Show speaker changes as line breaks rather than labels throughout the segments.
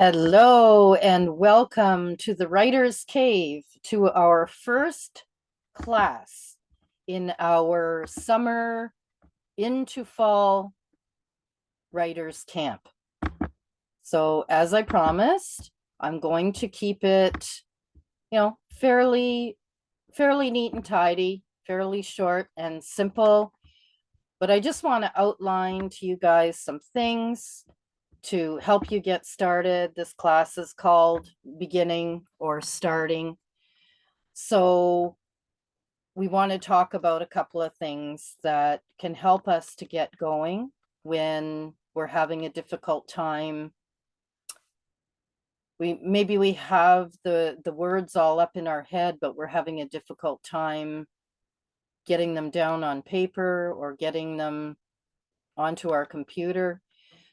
Hello and welcome to the Writer's Cave, to our first class in our summer into fall writers camp. So as I promised, I'm going to keep it, fairly neat and tidy, fairly short and simple, but I just want to outline to you guys some things to help you get started. This class is called Beginning or Starting. So we want to talk about a couple of things that can help us to get going when we're having a difficult time. We have the words all up in our head, but we're having a difficult time getting them down on paper or getting them onto our computer.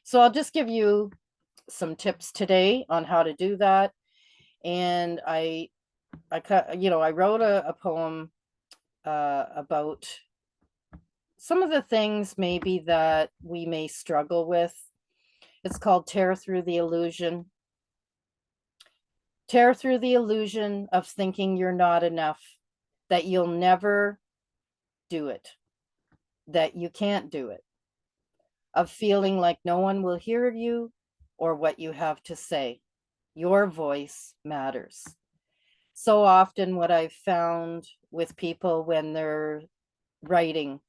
So I'll just give you some tips today on how to do that. And I wrote a poem about some of the things maybe that we may struggle with. It's called Tear Through the Illusion. Tear through the illusion of thinking you're not enough, that you'll never do it, that you can't do it, of feeling like no one will hear you or what you have to say. Your voice matters. So often, what I've found with people when they're writing,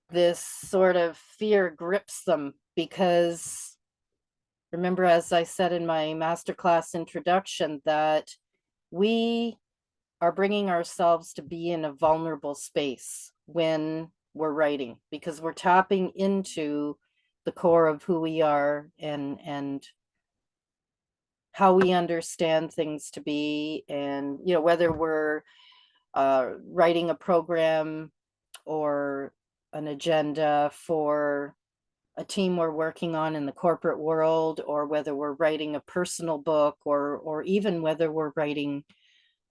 this sort of fear grips them because remember, as I said in my masterclass introduction, that we are bringing ourselves to be in a vulnerable space when we're writing, because we're tapping into the core of who we are and how we understand things to be. And whether we're writing a program or an agenda for a team we're working on in the corporate world, or whether we're writing a personal book, or even whether we're writing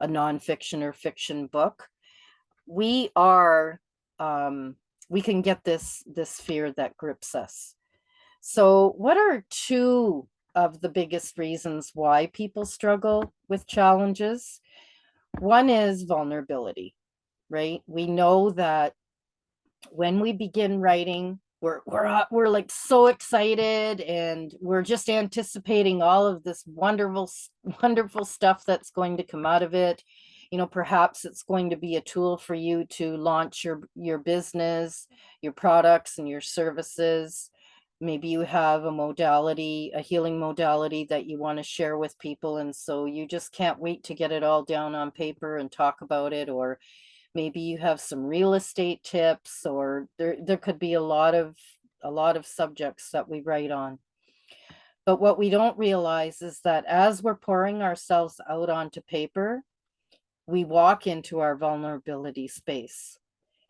a nonfiction or fiction book, we are we can get this fear that grips us. So what are two of the biggest reasons why people struggle with challenges? One is vulnerability, right? We know that when we begin writing, we're like so excited, and we're just anticipating all of this wonderful stuff that's going to come out of it. Perhaps it's going to be a tool for you to launch your business, your products and your services. Maybe you have a healing modality that you want to share with people, and so you just can't wait to get it all down on paper and talk about it. Or maybe you have some real estate tips, or there could be a lot of subjects that we write on. But what we don't realize is that as we're pouring ourselves out onto paper, we walk into our vulnerability space.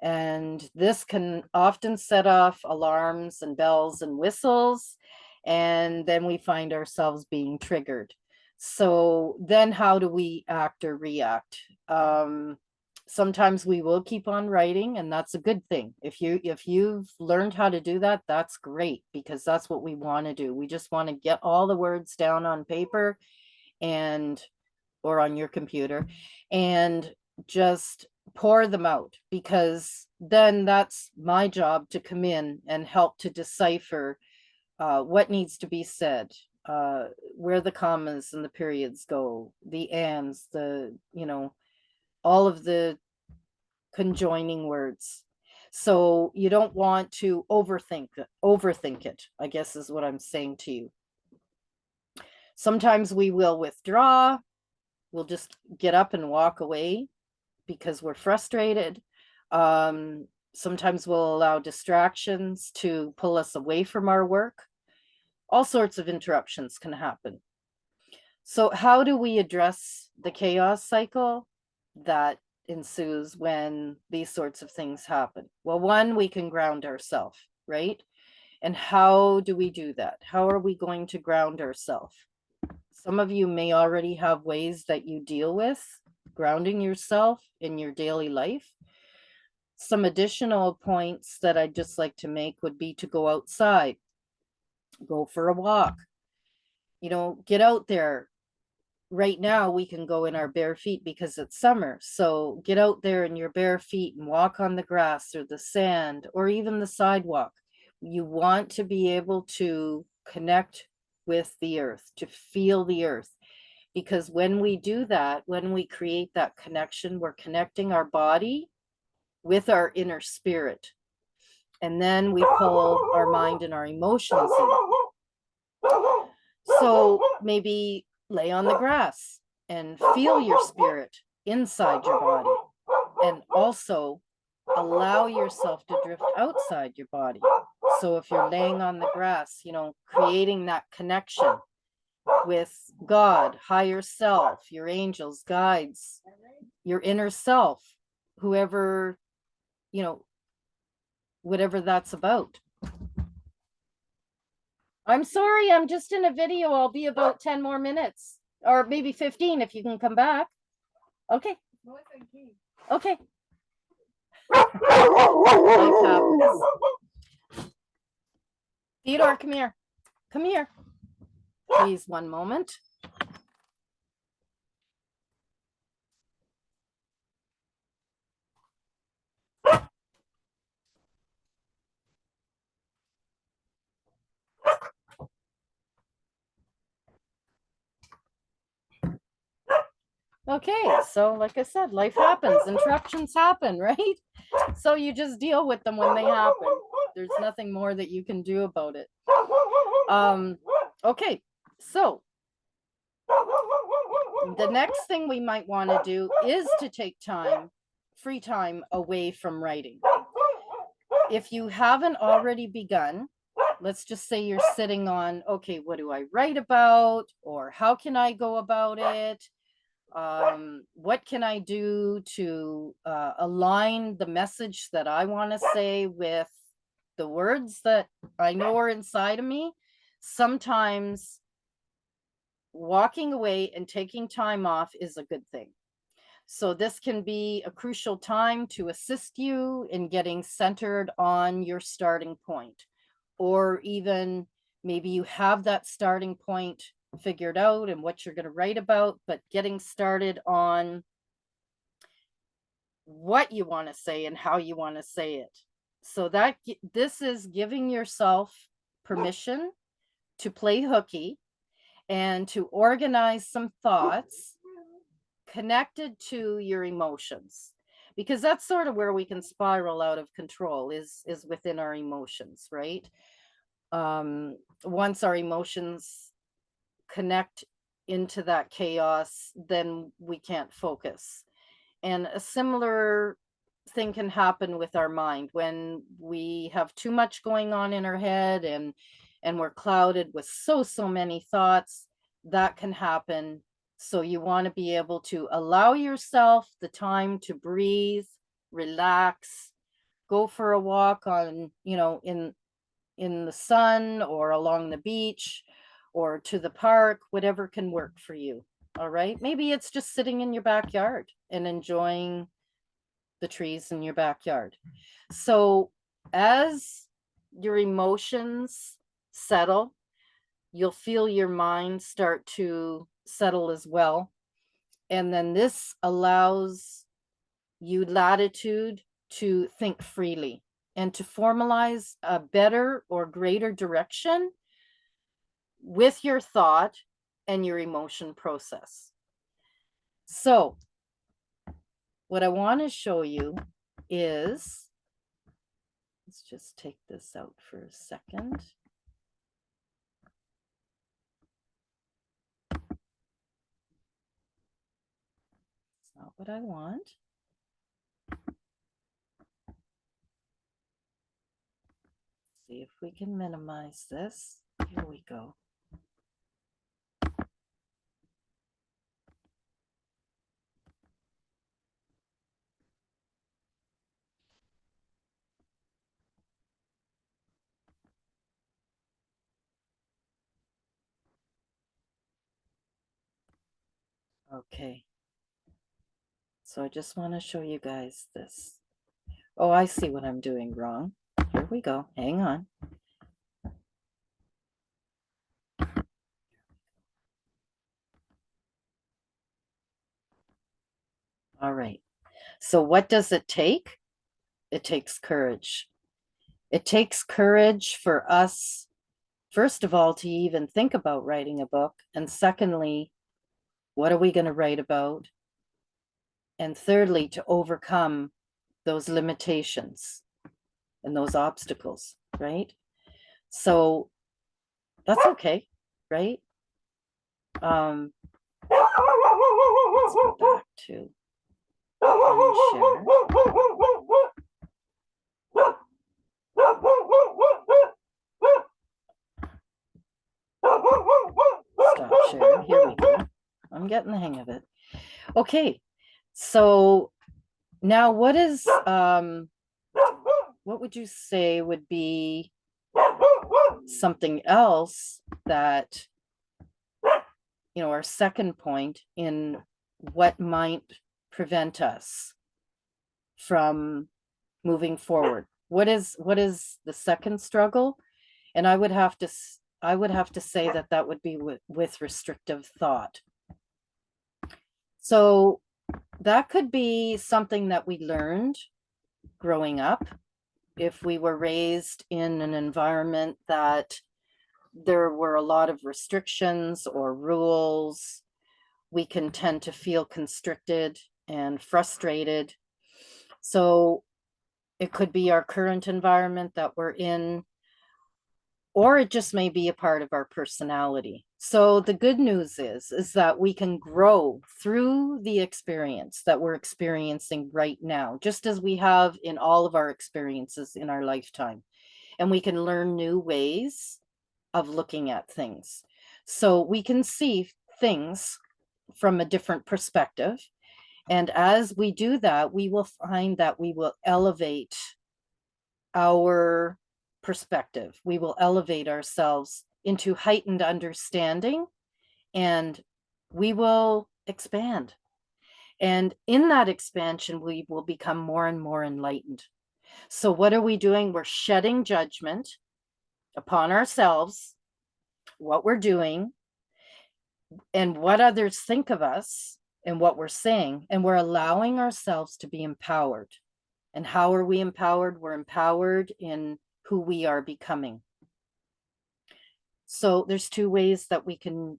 And this can often set off alarms and bells and whistles. And then we find ourselves being triggered. So then how do we act or react? Sometimes we will keep on writing, and that's a good thing. If you've learned how to do that, that's great, because that's what we want to do. We just want to get all the words down on paper and or on your computer, and just pour them out, because then that's my job to come in and help to decipher what needs to be said, where the commas and the periods go, the ands, all of the conjoining words. So you don't want to overthink it, I guess is what I'm saying to you. Sometimes we will withdraw. We'll just get up and walk away because we're frustrated. Sometimes we'll allow distractions to pull us away from our work. All sorts of interruptions can happen. So how do we address the chaos cycle that ensues when these sorts of things happen? Well, one, we can ground ourselves, right? And how do we do that? How are we going to ground ourselves? Some of you may already have ways that you deal with grounding yourself in your daily life. Some additional points that I'd just like to make would be to go outside, go for a walk, You know, get out there. Right now we can go in our bare feet because it's summer. So get out there in your bare feet and walk on the grass or the sand or even the sidewalk. You want to be able to connect with the earth, to feel the earth. Because when we do that, when we create that connection, we're connecting our body with our inner spirit. And then we pull our mind and our emotions in. So maybe lay on the grass and feel your spirit inside your body, and also allow yourself to drift outside your body. So if you're laying on the grass, you know, creating that connection with God, higher self, your angels, guides, your inner self, whoever, you know, whatever that's about. I'm sorry, I'm just in a video. I'll be about 10 more minutes, or maybe 15 if you can come back. Okay. Okay. Life happens. Theodore, come here. Come here. Please, one moment. Okay, so like I said, life happens, interruptions happen, right? So you just deal with them when they happen. There's nothing more that you can do about it. Okay, so the next thing we might want to do is to take time, free time away from writing. If you haven't already begun, let's just say you're sitting on, okay, what do I write about? Or how can I go about it? What can I do to align the message that I want to say with the words that I know are inside of me? Sometimes walking away and taking time off is a good thing. So this can be a crucial time to assist you in getting centered on your starting point, or even maybe you have that starting point figured out and what you're going to write about, but getting started on what you want to say and how you want to say it. So that this is giving yourself permission to play hooky and to organize some thoughts connected to your emotions, because that's sort of where we can spiral out of control is within our emotions, right? Once our emotions connect into that chaos, then we can't focus. And a similar thing can happen with our mind when we have too much going on in our head and we're clouded with so many thoughts. That can happen. So you want to be able to allow yourself the time to breathe, relax, go for a walk on, you know, in the sun or along the beach or to the park, whatever can work for you. All right. Maybe it's just sitting in your backyard and enjoying the trees in your backyard. So as your emotions settle, you'll feel your mind start to settle as well. And then this allows you latitude to think freely and to formalize a better or greater direction with your thought and your emotion process. So what I want to show you is, let's just take this out for a second. It's not what I want. See if we can minimize this. Here we go. Okay. So I just want to show you guys this. Oh, I see what I'm doing wrong. Here we go. Hang on. All right. So what does it take? It takes courage. It takes courage for us, first of all, to even think about writing a book. And secondly, what are we going to write about? And thirdly, to overcome those limitations and those obstacles, right? So that's okay, right? Let's go back to stop share. Here we go. I'm getting the hang of it. Okay, so now what is what would you say would be something else that, you know, our second point in what might prevent us from moving forward? What is the second struggle? And I would have to say that that would be with restrictive thought. So that could be something that we learned growing up. If we were raised in an environment that there were a lot of restrictions or rules, we can tend to feel constricted and frustrated. So it could be our current environment that we're in, or it just may be a part of our personality. So the good news is that we can grow through the experience that we're experiencing right now, just as we have in all of our experiences in our lifetime. And we can learn new ways of looking at things. So we can see things from a different perspective. And as we do that, we will find that we will elevate our perspective. We will elevate ourselves into heightened understanding, and we will expand. And in that expansion, we will become more and more enlightened. So what are we doing? We're shedding judgment upon ourselves, what we're doing, and what others think of us and what we're saying. And we're allowing ourselves to be empowered. And how are we empowered? We're empowered in who we are becoming. So there's two ways that we can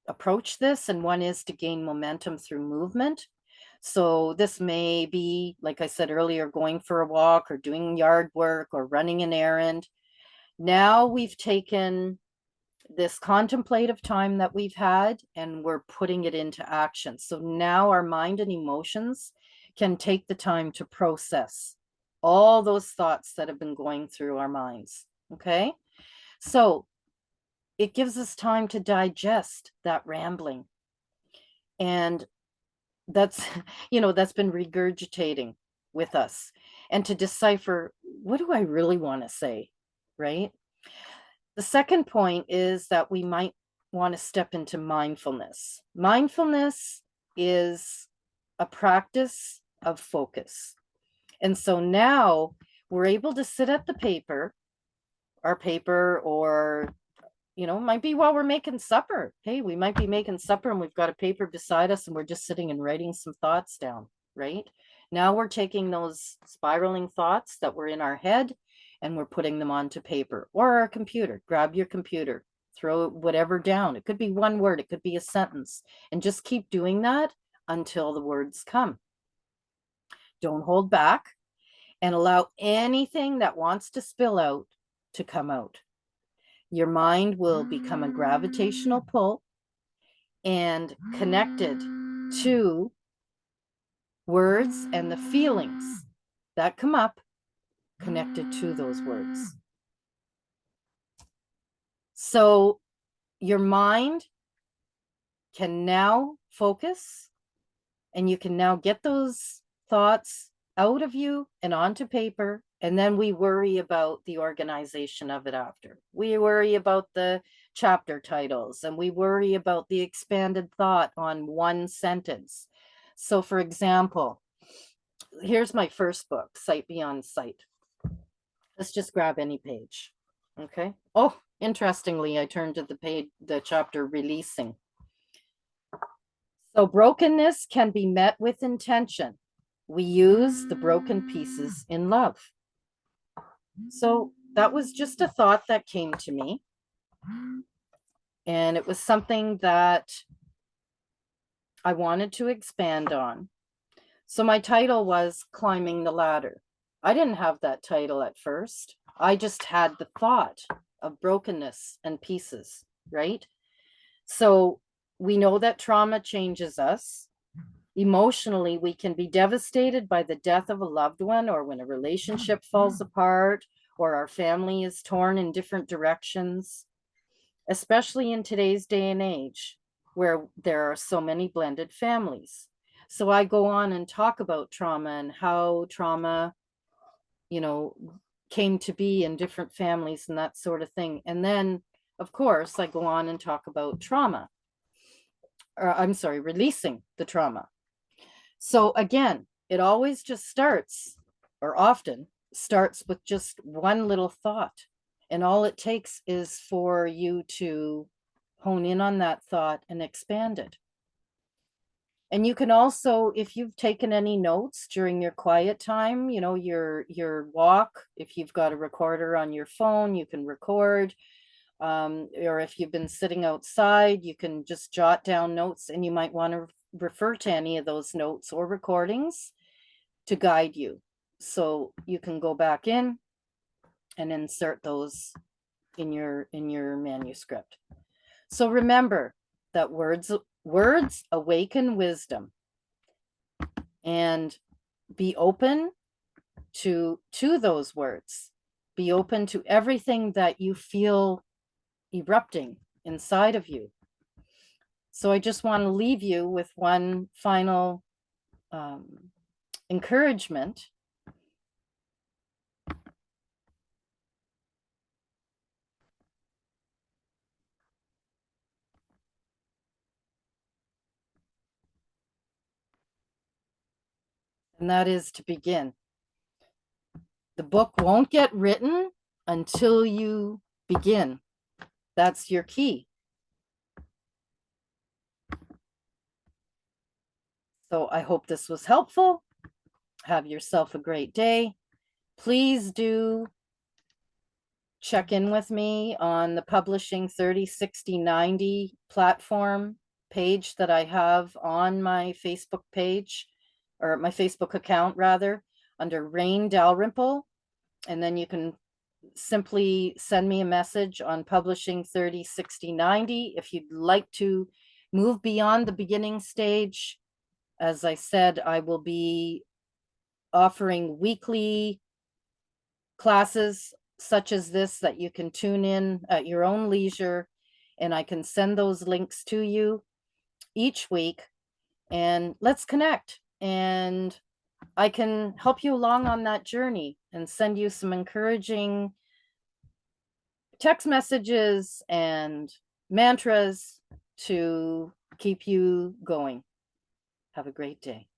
approach this, and one is to gain momentum through movement. So this may be, like I said earlier, going for a walk or doing yard work or running an errand. Now we've taken this contemplative time that we've had and we're putting it into action. So now our mind and emotions can take the time to process all those thoughts that have been going through our minds. Okay, so it gives us time to digest that rambling, and that's that's been regurgitating with us, and to decipher, what do I really want to say, right? The second point is that we might want to step into mindfulness. Mindfulness is a practice of focus. And so now we're able to sit at the paper, our paper, or, might be while we're making supper. Hey, we might be making supper and we've got a paper beside us and we're just sitting and writing some thoughts down, right? Now we're taking those spiraling thoughts that were in our head and we're putting them onto paper or our computer. Grab your computer, throw whatever down. It could be one word, it could be a sentence, and just keep doing that until the words come. Don't hold back, and allow anything that wants to spill out to come out. Your mind will become a gravitational pull and connected to words and the feelings that come up connected to those words. So your mind can now focus, and you can now get those thoughts out of you and onto paper. And then we worry about the organization of it after. We worry about the chapter titles, and we worry about the expanded thought on one sentence. So for example, here's my first book, Sight Beyond Sight. Let's just grab any page. Okay. Oh, interestingly, I turned to the chapter Releasing. So brokenness can be met with intention. We use the broken pieces in love. So that was just a thought that came to me. And it was something that I wanted to expand on. So my title was Climbing the Ladder. I didn't have that title at first. I just had the thought of brokenness and pieces, right? So we know that trauma changes us. Emotionally, we can be devastated by the death of a loved one, or when a relationship falls apart, or our family is torn in different directions, especially in today's day and age where there are so many blended families. So I go on and talk about trauma and how trauma, you know, came to be in different families and that sort of thing. And then, of course, I go on and talk about trauma, or I'm sorry, releasing the trauma. So again, it always just starts, or often starts, with just one little thought. And all it takes is for you to hone in on that thought and expand it. And you can also, if you've taken any notes during your quiet time, you know, your walk, if you've got a recorder on your phone, you can record. Or if you've been sitting outside, you can just jot down notes, and you might want to refer to any of those notes or recordings to guide you. So you can go back in and insert those in your manuscript. So remember that words awaken wisdom, and be open to those words. Be open to everything that you feel erupting inside of you. So I just want to leave you with one final encouragement. And that is to begin. The book won't get written until you begin. That's your key. So I hope this was helpful. Have yourself a great day. Please do check in with me on the Publishing 30, 60, 90 platform page that I have on my Facebook page, or my Facebook account rather, under Rain Dalrymple. And then you can simply send me a message on Publishing 30, 60, 90 if you'd like to move beyond the beginning stage. As I said, I will be offering weekly classes such as this that you can tune in at your own leisure, and I can send those links to you each week, and let's connect, and I can help you along on that journey and send you some encouraging text messages and mantras to keep you going. Have a great day.